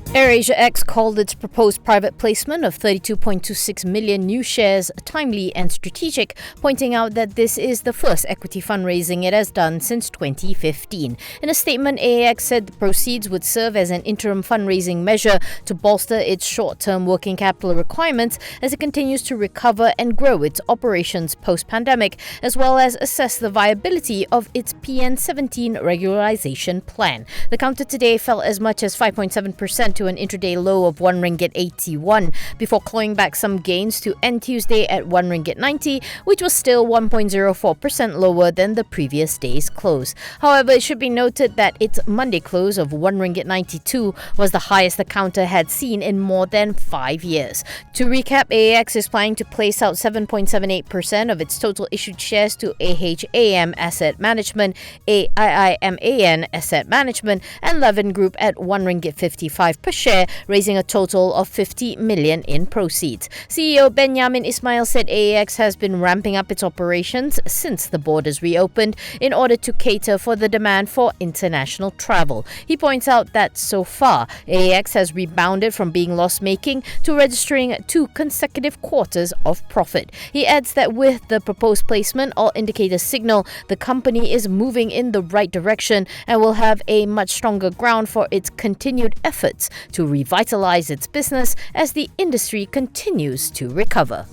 AAX called its proposed private placement of 32.26 million new shares timely and strategic, pointing out that this is the first equity fundraising it has done since 2015. In a statement, AAX said the proceeds would serve as an interim fundraising measure to bolster its short-term working capital requirements as it continues to recover and grow its operations post-pandemic, as well as assess the viability of its PN17 regularization plan. The counter today fell as much as 5.7% to an intraday low of 1 ringgit 81 before clawing back some gains to end Tuesday at 1 ringgit 90, which was still 1.04% lower than the previous day's close. However, it should be noted that its Monday close of 1 ringgit 92 was the highest the counter had seen in more than 5 years. To recap, AAX is planning to place out 7.78% of its total issued shares to AHAM Asset Management, AIIMAN Asset Management, and Levin Group at 1 ringgit 55 per share, raising a total of 50 million in proceeds. CEO Benjamin Ismail said AAX has been ramping up its operations since the borders reopened in order to cater for the demand for international travel. He points out that so far, AAX has rebounded from being loss-making to registering 2 consecutive quarters of profit. He adds that with the proposed placement, all indicators signal the company is moving in the right direction and will have a much stronger ground for its continued efforts to revitalize its business as the industry continues to recover.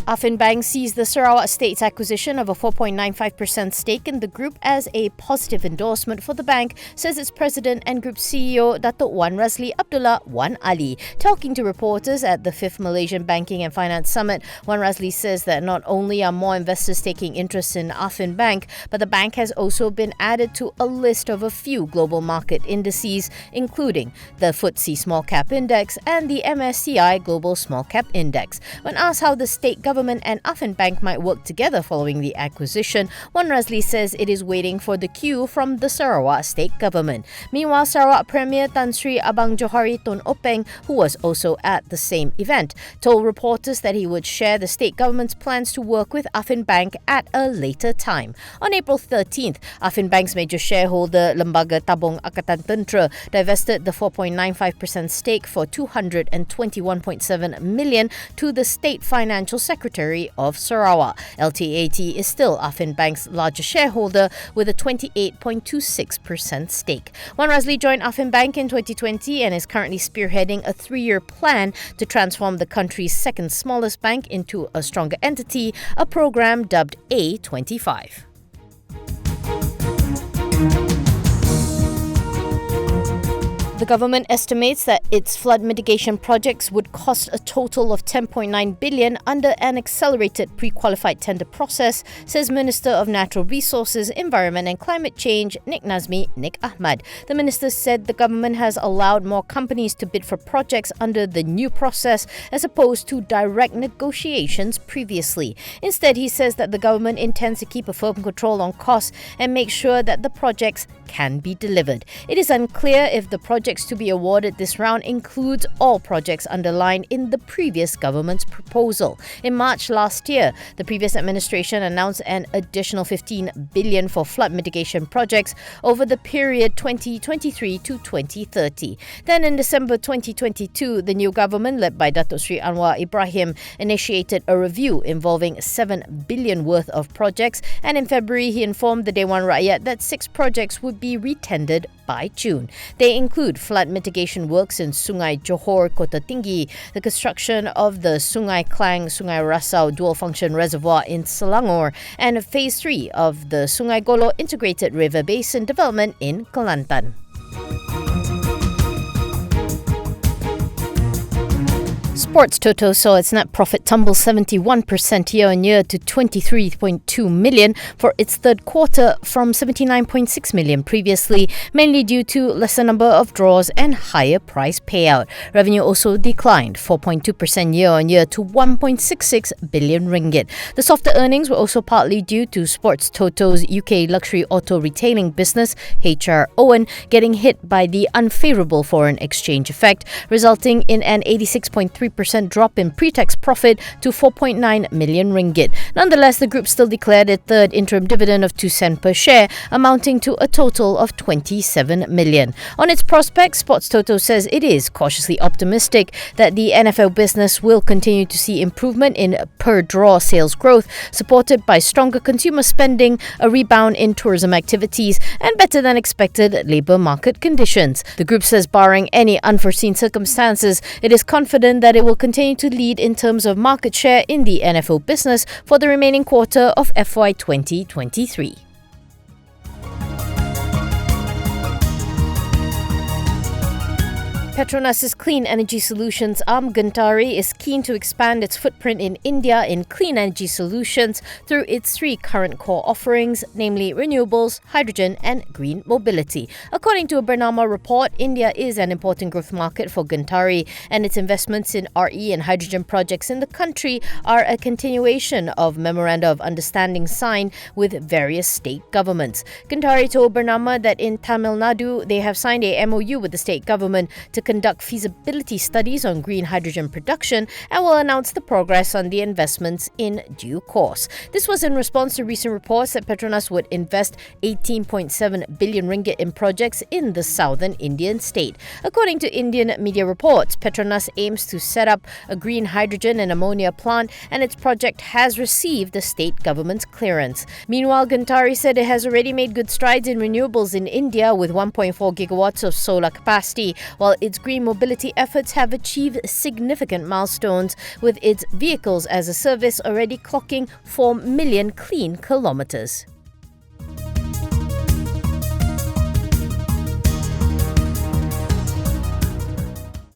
Affin Bank sees the Sarawak State's acquisition of a 4.95% stake in the group as a positive endorsement for the bank, says its president and group CEO Datuk Wan Razli Abdullah Wan Ali. Talking to reporters at the 5th Malaysian Banking and Finance Summit, Wan Razli says that not only are more investors taking interest in Affin Bank, but the bank has also been added to a list of a few global market indices, including the FTSE Small Cap Index and the MSCI Global Small Cap Index. When asked how the state government and Affin Bank might work together following the acquisition, Wan Razli says it is waiting for the cue from the Sarawak state government. Meanwhile, Sarawak Premier Tan Sri Abang Johari Tun Openg, who was also at the same event, told reporters that he would share the state government's plans to work with Affin Bank at a later time. On April 13th, Affin Bank's major shareholder Lembaga Tabung Angkatan Tentera divested the 4.95% stake for 221.7 million to the State Financial Secretary of Sarawak. LTAT is still Affin Bank's largest shareholder with a 28.26% stake. Wan Razli joined Affin Bank in 2020 and is currently spearheading a 3-year plan to transform the country's second smallest bank into a stronger entity, a program dubbed A25. The government estimates that its flood mitigation projects would cost a total of 10.9 billion under an accelerated pre-qualified tender process, says Minister of Natural Resources, Environment and Climate Change, Nik Nazmi, Nik Ahmad. The minister said the government has allowed more companies to bid for projects under the new process as opposed to direct negotiations previously. Instead, he says that the government intends to keep a firm control on costs and make sure that the projects can be delivered. It is unclear if the projects to be awarded this round includes all projects underlined in the previous government's proposal. In March last year, the previous administration announced an additional 15 billion for flood mitigation projects over the period 2023 to 2030. Then in December 2022, the new government led by Datuk Sri Anwar Ibrahim initiated a review involving 7 billion worth of projects, and in February he informed the Dewan Rakyat that 6 projects would be retendered by June. They include flood mitigation works in Sungai Johor, Kota Tinggi, the construction of the Sungai Klang, Sungai Rasau dual-function reservoir in Selangor, and Phase 3 of the Sungai Golo Integrated River Basin development in Kelantan. Sports Toto saw its net profit tumble 71% year-on-year to 23.2 million for its third quarter from 79.6 million previously, mainly due to lesser number of draws and higher price payout. Revenue also declined 4.2% year-on-year to 1.66 billion ringgit. The softer earnings were also partly due to Sports Toto's UK luxury auto retailing business, HR Owen, getting hit by the unfavourable foreign exchange effect, resulting in an 86.3% 5% drop in pre-tax profit to 4.9 million ringgit. Nonetheless, the group still declared a third interim dividend of 2 cents per share, amounting to a total of 27 million. On its prospects, Sports Toto says it is cautiously optimistic that the NFL business will continue to see improvement in per-draw sales growth, supported by stronger consumer spending, a rebound in tourism activities, and better than expected labour market conditions. The group says barring any unforeseen circumstances, it is confident that it will continue to lead in terms of market share in the NFL business for the remaining quarter of FY 2023. Petronas' clean energy solutions arm Gentari is keen to expand its footprint in India in clean energy solutions through its three current core offerings, namely renewables, hydrogen and green mobility. According to a Bernama report, India is an important growth market for Gentari, and its investments in RE and hydrogen projects in the country are a continuation of Memoranda of Understanding signed with various state governments. Gentari told Bernama that in Tamil Nadu, they have signed a MOU with the state government to conduct feasibility studies on green hydrogen production and will announce the progress on the investments in due course. This was in response to recent reports that Petronas would invest 18.7 billion ringgit in projects in the southern Indian state. According to Indian media reports, Petronas aims to set up a green hydrogen and ammonia plant, and its project has received the state government's clearance. Meanwhile, Gentari said it has already made good strides in renewables in India with 1.4 gigawatts of solar capacity, while its green mobility efforts have achieved significant milestones, with its vehicles as a service already clocking 4 million clean kilometers.